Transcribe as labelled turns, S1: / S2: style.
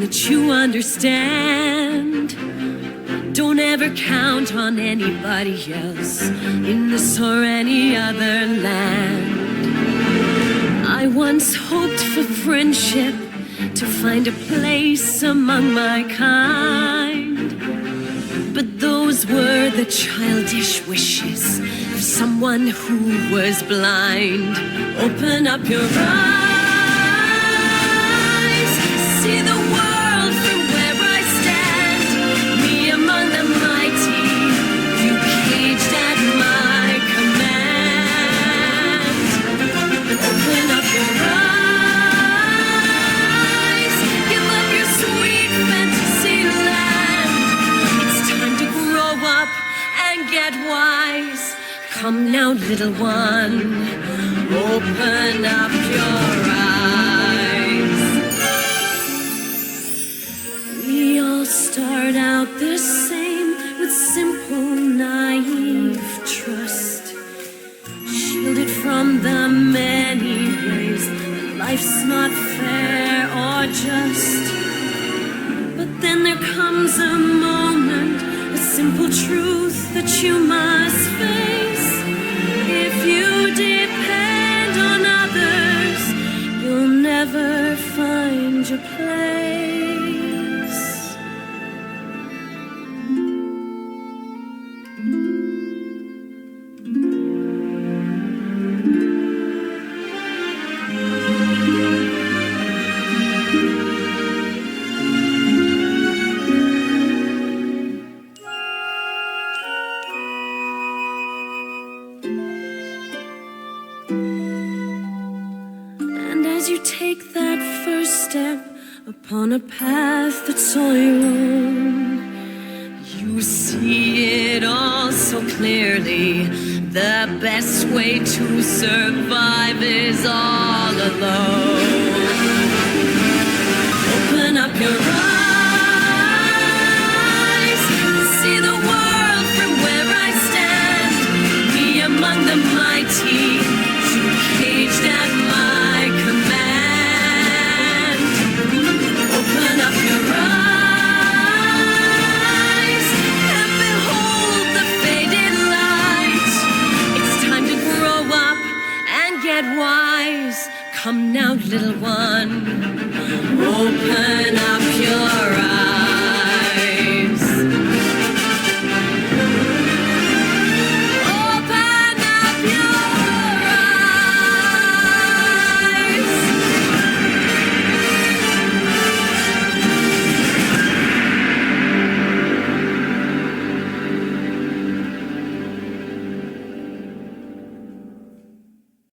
S1: that you understand. Don't ever count on anybody else in this or any other land. I once hoped for friendship, to find a place among my kind. But those were the childish wishes of someone who was blind. Open up your eyes, see the world from where I stand. Me among the mighty, you caged at my command. Open up your eyes, give up your sweet fantasy land. It's time to grow up and get wise. Come now, little one, open up your eyes. We all start out the same, with simple, naive trust, shielded from the many ways that life's not fair or just. But then there comes a moment, a simple truth that you must face. If you depend on others, you'll never find your place. As you take that first step upon a path that's all your own, you see it all so clearly. The best way to survive is all alone. Open up your eyes, see the world from where I stand. Me among the mighty, you caged at my command. Open up your eyes and behold the faded light. It's time to grow up and get wise. Come now, little one, open